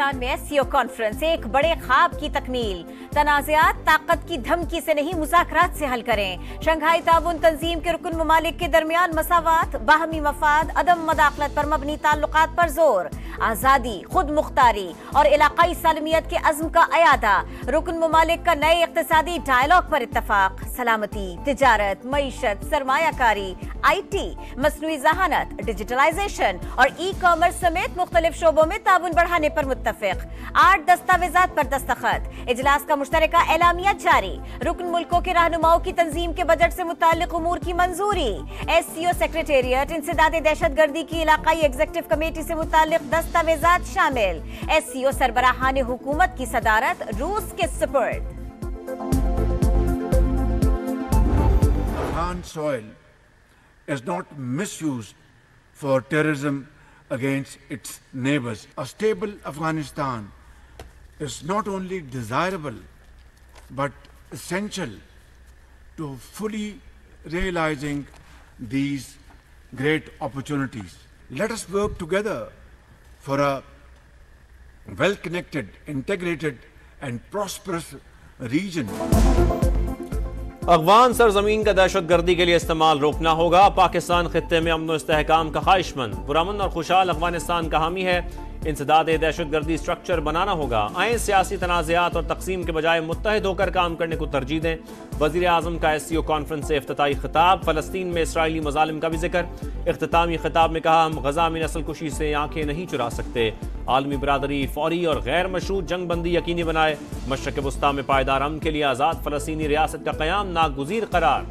पाकिस्तान में SCO conference एक बड़े ख्वाब की तकमील। तनाज़ात ताकत की धमकी से नहीं, मुज़ाकरात से हल करें। शंघाई ताउन तंजीम के रुकन ममालिक के दरमियान मसावात, बाहमी मफाद, अदम मदाखलत पर मबनी ताल्लुकात पर जोर। आज़ादी, खुद मुख्तारी और इलाकाई सालमियत के अज़्म का अयादा। रुकन ममालिक का नए इक़्तिसादी डायलॉग पर इत्तफाक। सलामती, तिजारत, मईशत, सरमायाकारी, IT, मसनूई ज़हानत, डिजिटलाइजेशन और ई-कॉमर्स समेत मुख्तलिफ शोबों में ताउन बढ़ाने पर मुत्तफिक। 8 दस्तावेजात पर दस्तखत। इजलास का मुश्तरका एलामिया जारी। रुकन मुल्कों के रहनुमाओं की तंजीम के बजट से मुताल्लिक उमूर की मंजूरी। एससीओ सेक्रेटेरिएट, इंसदाद दहशतगर्दी की इलाकाई एग्जीक्यूटिव कमेटी से मुताल्लिक दस्तावेजात शामिल। एससीओ सरबराहान हुकूमत की सदारत रूस के सुपुर्द। Afghan soil is not misused for terrorism against its neighbors. A stable Afghanistan is not only desirable but essential to fully realizing these great opportunities. Let us work together for a well-connected, integrated and prosperous region. Afghan सरजमीन का दहशतगर्दी के लिए इस्तेमाल रोकना होगा। पाकिस्तान खित्ते में अमन और इस्तेहकाम का ख्वाहिशमंद, पुरअमन और खुशहाल अफगानिस्तान का हामी है। इंसदाद दहशतगर्दी स्ट्रक्चर बनाना होगा। आए सियासी तनाज़ात और तकसीम के बजाय मुत्तहिद होकर काम करने को तरजीह दें। वज़ीर आज़म का एससीओ कॉन्फ्रेंस से इफ्तिताई खिताब। फ़लस्तीन में इसराइली मज़ालिम का भी जिक्र। इख्तितामी खिताब में कहा, हम गज़ा में नस्ल कुशी से आंखें नहीं चुरा सकते। आलमी बरादरी फौरी और गैर मशरूत जंग बंदी यकीनी बनाए। मशरक़ वस्ता में पायदार अमन के लिए आज़ाद फ़लस्तीनी रियासत का क़याम नागुज़ीर करार।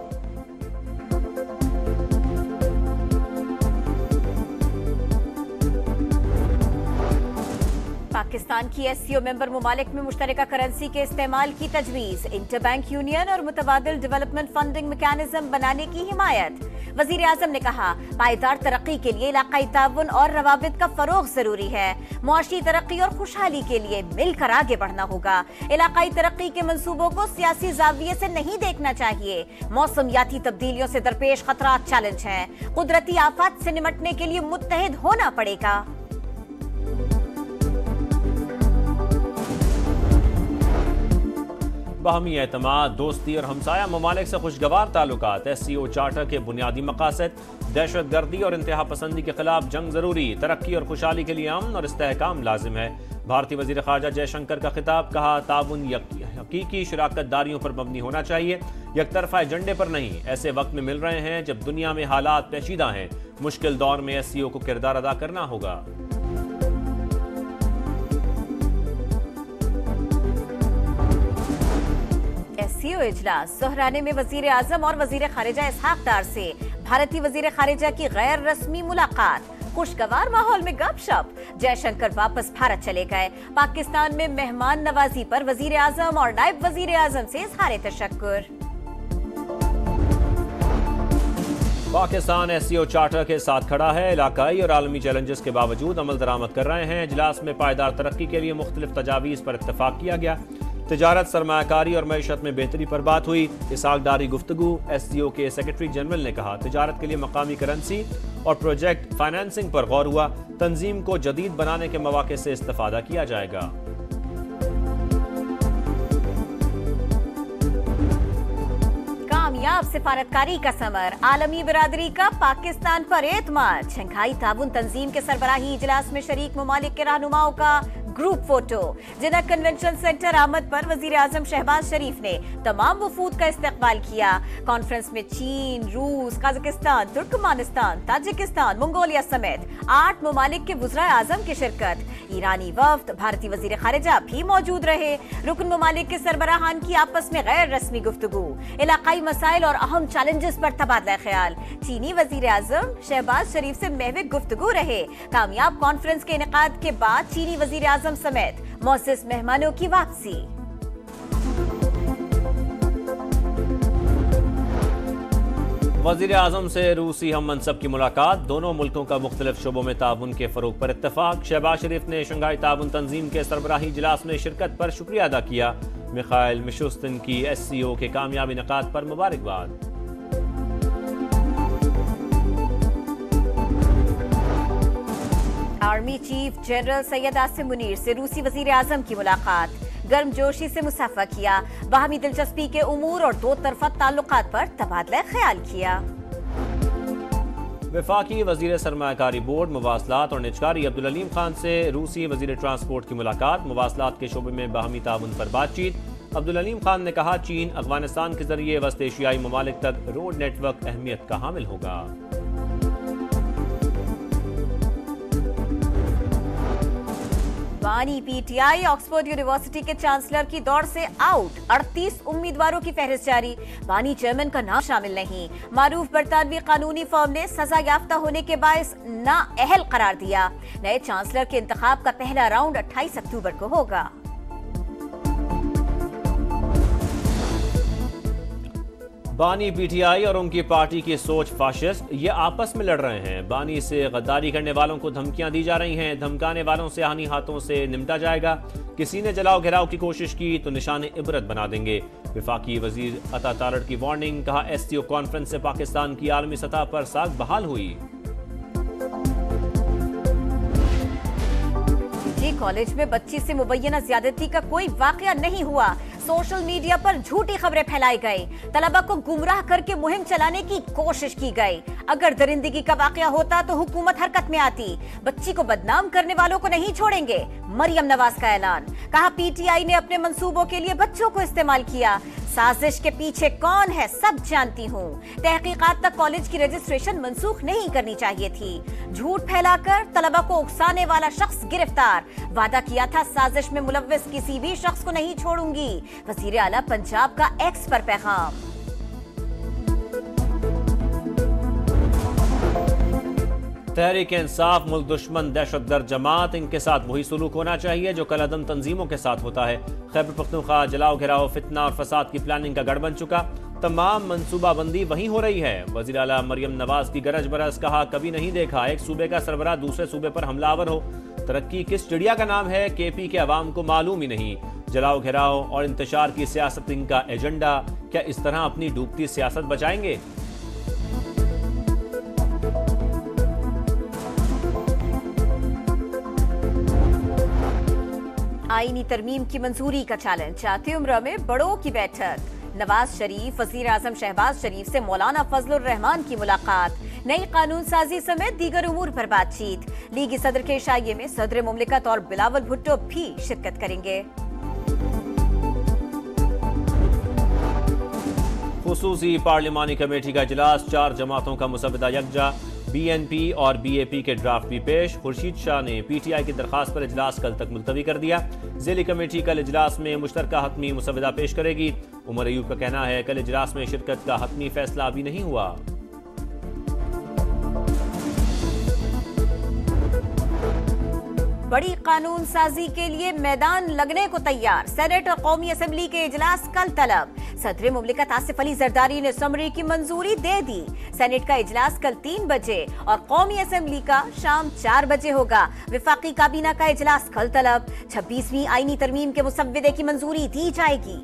पाकिस्तान की एससीओ मेंबर ममालिक में मुश्तरका करेंसी के इस्तेमाल की तजवीज़। इंटर बैंक यूनियन और मुतबादिल डेवलपमेंट फंडिंग मैकेनिज्म बनाने की हिमायत। वज़ीर आज़म ने कहा, पायदार तरक्की के लिए इलाकाई ताउन और रवाबित का फरोग जरूरी है। मुआशी तरक्की और खुशहाली के लिए मिलकर आगे बढ़ना होगा। इलाकाई तरक्की के मंसूबों को सियासी जाविये से नहीं देखना चाहिए। मौसमियाती तब्दीलियों से दरपेश खतरात चैलेंज हैं। कुदरती आफत से निमटने के लिए मुत्तहिद होना पड़ेगा। बाहमी एतमाद, दोस्ती और हमसाया ममालिक से खुशगवार ताल्लुकात। एससीओ चार्टर के बुनियादी मकासद, दहशतगर्दी और इंतहा पसंदी के खिलाफ जंग जरूरी। तरक्की और खुशहाली के लिए अमन और इस्तेहकाम लाजिम है। भारतीय वज़ीर ख़ारजा जयशंकर का खिताब। कहा, ताउन हकीकी शराकत दारियों पर मबनी होना चाहिए, यकतरफा एजेंडे पर नहीं। ऐसे वक्त में मिल रहे हैं जब दुनिया में हालात पेचीदा हैं। मुश्किल दौर में एससीओ को किरदार अदा करना होगा। एससीओ इजलास। ज़ोहराने में वज़ीर आज़म और वज़ीर ख़ारिजा इसहाक डार से भारतीय वज़ीर ख़ारिजा की गैर रस्मी मुलाकात। खुशगवार माहौल में गपशप। जयशंकर वापस भारत चले गए। पाकिस्तान में मेहमान नवाजी पर वज़ीर आज़म और नायब वज़ीर आज़म से इज़हार तशक्कुर। पाकिस्तान एससीओ चार्टर के साथ खड़ा है। इलाकाई और आलमी चैलेंजेस के बावजूद अमल दरामद कर रहे हैं। इजलास में पायदार तरक्की के लिए मुख्तलिफ तजावीज़ पर इत्तफाक किया गया। तिजारत, सरमायाकारी और मईशत में बेहतरी पर बात हुई। इसहाक डारी गुफ्तगू। एससीओ के सेक्रेटरी जनरल ने कहा, तिजारत के लिए मकामी करेंसी और प्रोजेक्ट फाइनेंसिंग पर गौर हुआ। तंजीम को जदीद बनाने के मौके से इस्तेफादा किया जाएगा। कामयाब सिफारतकारी का समर। आलमी बिरादरी का पाकिस्तान पर एतमाद। शंघाई ताउन तंजीम के सरबराही इजलास में शरीक ममालिक के रहनुमाओं का ग्रुप फोटो। जिन्ना कन्वेंशन सेंटर आमद पर वज़ीर आज़म शहबाज शरीफ ने तमाम वफूद का इस्तकबाल किया। कॉन्फ्रेंस में चीन, रूस, कजाकिस्तान, तुर्कमानिस्तान, ताजिकिस्तान, मंगोलिया समेत 8 ममालिक के वज़ीर आज़म की शिरकत। ईरानी वफ्द, भारतीय वज़ीर ख़ारिजा भी मौजूद रहे। रुकन ममालिक के सरबराहान की आपस में गैर रस्मी गुफ्तगू। इलाकाई मसाइल और अहम चैलेंजेस पर तबादला ख्याल। चीनी वज़ीर आज़म शहबाज शरीफ से महवे गुफ्तगू रहे। कामयाब कॉन्फ्रेंस के इनेकाद के बाद चीनी वज़ीर आज़म समेत मौजूद मेहमानों की वापसी। वज़ीर आज़म से रूसी हम मनसब की मुलाकात। दोनों मुल्कों का मुख्तलिफ शोबों में ताउन के फरोग पर इत्तफाक। शहबाज शरीफ ने शंघाई ताउन तंजीम के सरबराही इजलास में शिरकत पर शुक्रिया अदा किया। मिखाइल मिशुस्तिन की एससीओ के कामयाब इनेकाद पर मुबारकबाद। Army army chief general Syed Asim Munir से रूसी वजीर आजम की मुलाकात, गर्मजोशी से मुसाफा किया, बाहमी दिलचस्पी के उमूर और दो तरफा ताल्लुकात पर तबादला ख्याल किया। वफाकी वजीर सरमायाकारी बोर्ड, मवासलात और निजकारी अब्दुल अलीम खान से रूसी वजीर ट्रांसपोर्ट की मुलाकात, मवासलात के शोबे में बाहमी ताउन पर बातचीत। अब्दुल अलीम खान ने कहा, चीन अफगानिस्तान के जरिए वस्त एशियाई ममालिक तक रोड नेटवर्क अहमियत का हामिल होगा। बानी पीटीआई ऑक्सफोर्ड यूनिवर्सिटी के चांसलर की दौड़ से आउट, 38 उम्मीदवारों की फहरिस्त जारी, बानी चेयरमैन का नाम शामिल नहीं। मारूफ बरतानवी कानूनी फर्म ने सजा याफ्ता होने के बायस नाअहल करार दिया। नए चांसलर के इंतखाब का पहला राउंड 28 अक्टूबर को होगा। बानी पीटीआई और उनकी पार्टी की सोच फाशिस्ट, ये आपस में लड़ रहे हैं। बानी से गद्दारी करने वालों को धमकियां दी जा रही हैं, धमकाने वालों से हानि हाथों से निपटा जाएगा। किसी ने जलाओ घिराव की कोशिश की तो निशान इबरत बना देंगे। वफाकी वजीर अता तारड़ की वार्निंग, कहा एससीओ कॉन्फ्रेंस से पाकिस्तान की आलमी सतह पर साख बहाल हुई। कॉलेज में बच्ची से मुबैना ज्यादती का कोई वाकया नहीं हुआ, सोशल मीडिया पर झूठी खबरें फैलाई गई, तलबा को गुमराह करके मुहिम चलाने की कोशिश की गई। अगर दरिंदगी का वाकया होता तो हुकूमत हरकत में आती। बच्ची को बदनाम करने वालों को नहीं छोड़ेंगे, मरियम नवाज का ऐलान। कहा पीटीआई ने अपने मंसूबों के लिए बच्चों को इस्तेमाल किया, साजिश के पीछे कौन है सब जानती हूँ। तहकीकात तक कॉलेज की रजिस्ट्रेशन मंसूख नहीं करनी चाहिए थी। झूठ फैलाकर तलबा को उकसाने वाला शख्स गिरफ्तार, वादा किया था साजिश में मुलव्विस किसी भी शख्स को नहीं छोड़ूंगी। वजीर आला पंजाब का एक्स पर पैगाम। तहरीक इंसाफ मुल्क दुश्मन दहशतगर्द जमात, इनके साथ वही सलूक होना चाहिए जो कलअदम तंजीमों के साथ होता है। खैबर पख्तूनख्वा जलाओ घिराओ, फितना और फसाद की प्लानिंग का गढ़ बन चुका। तमाम मनसूबाबंदी वहीं हो रही है। वज़ीर आला मरियम नवाज की गरज बरस, कहा कभी नहीं देखा एक सूबे का सरबराह दूसरे सूबे पर हमलावर हो। तरक्की किस चिड़िया का नाम है, केपी के अवाम को मालूम ही नहीं। जलाओ घिराओ और इंतशार की सियासत इनका एजेंडा, क्या इस तरह अपनी डूबती सियासत बचाएंगे? आईनी तरमीम की मंजूरी का चैलेंज, चाहती उम्र में बड़ों की बैठक। नवाज शरीफ, वजीर आजम शहबाज शरीफ से मौलाना फजलुर रहमान की मुलाकात। नई कानून साजी समेत दीगर उमूर पर बातचीत। लीगी सदर के इशाइये में सदर मुमलिकत और बिलावल भुट्टो भी शिरकत करेंगे। खुसूसी पार्लिमानी कमेटी का इजलास, 4 जमातों का मुसवदा यकजा। बीएनपी और बीएपी के ड्राफ्ट भी पेश। खुर्शीद शाह ने पीटीआई की दरखास्त पर इजलास कल तक मुलतवी कर दिया। ज़िली कमेटी कल इजलास में मुश्तरका हतमी मुसवदा पेश करेगी। उमर अयूब का कहना है कल इजलास में शिरकत का हतमी फैसला अभी नहीं हुआ। बड़ी कानून साजी के लिए मैदान लगने को तैयार। सेनेट और कौमी असेंबली के इजलास कल तलब। सदर मुमलिकत आसिफ अली जरदारी ने समरी की मंजूरी दे दी। सेनेट का इजलास कल 3 बजे और कौमी असेंबली का शाम 4 बजे होगा। विफाकी काबीना का इजलास कल तलब। 26वीं आईनी तरमीम के मुसव्वदे की मंजूरी दी जाएगी।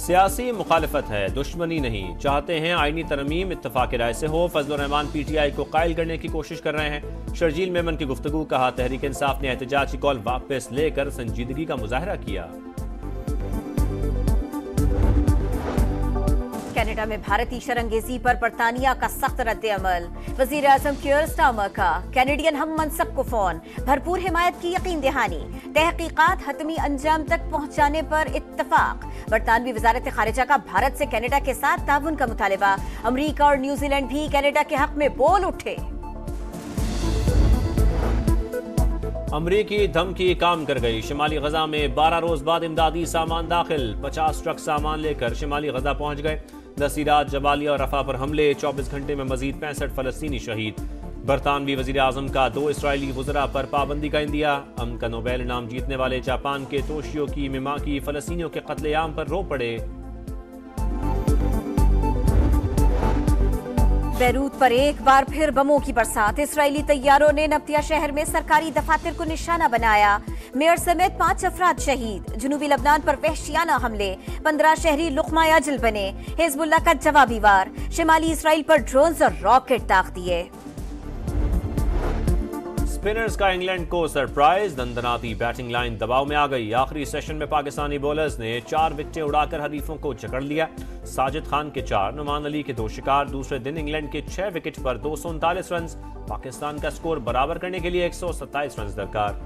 सियासी मुखालिफत है, दुश्मनी नहीं। चाहते हैं आईनी तरमीम इत्तफाक राय से हो। फजलुर रहमान पीटीआई को कायल करने की कोशिश कर रहे हैं। शर्जील मेमन की गुफ्तगू, कहा तहरीक इंसाफ ने एहतजाज की कॉल वापस लेकर संजीदगी का मुजाहरा किया। कनाडा में भारतीय शरंगेजी पर बरतानिया का सख्त रद्द-ए-अमल। वजीर आजम कीयर स्टार्मर का कैनेडियन हम मनसब को फोन, भरपूर हिमायत की यकीन दहानी। तहकीकात हतमी अंजाम तक पहुंचाने पर इत्तफाक। बरतानवी वजारत खारिजा का भारत से कनाडा के साथ ताउन का मुतालिबा। अमरीका और न्यूजीलैंड भी कनाडा के हक में बोल उठे। अमरीकी धमकी काम कर गई। शिमाली गजा में 12 रोज बाद इमदादी सामान दाखिल। 50 ट्रक सामान लेकर शिमाली गजा पहुंच गए। नसीरात, जबालिया और रफा पर हमले। 24 घंटे में मजीद 65 फलस्तीनी शहीद। बरतानवी वजीर आजम का 2 इसराइली वज़रा पर पाबंदी का इंदिया। अमन का नोबेल इनाम जीतने वाले जापान के तोशियो की मिमाकी फलस्तीनियों के कत्लेआम पर रो पड़े। बैरूत पर एक बार फिर बमों की बरसात। इसराइली तैयारों ने नब्तिया शहर में सरकारी दफातर को निशाना बनाया। मेयर समेत 5 अफराद शहीद। जनूबी लबनान पर वहशियाना हमले, 15 शहरी लुक़मा अजल बने। हिजबुल्लाह का जवाबी वार। शिमाली इसराइल पर ड्रोन्स और रॉकेट दाग दिए। स्पिनर्स का इंग्लैंड को सरप्राइज। दंदनाती बैटिंग लाइन दबाव में आ गई। आखिरी सेशन में पाकिस्तानी बॉलर्स ने 4 विकेटें उड़ाकर हरीफों को जकड़ लिया। साजिद खान के 4, नुमान अली के 2 शिकार। दूसरे दिन इंग्लैंड के 6 विकेट पर 239 रन। पाकिस्तान का स्कोर बराबर करने के लिए 127 रन दरकार।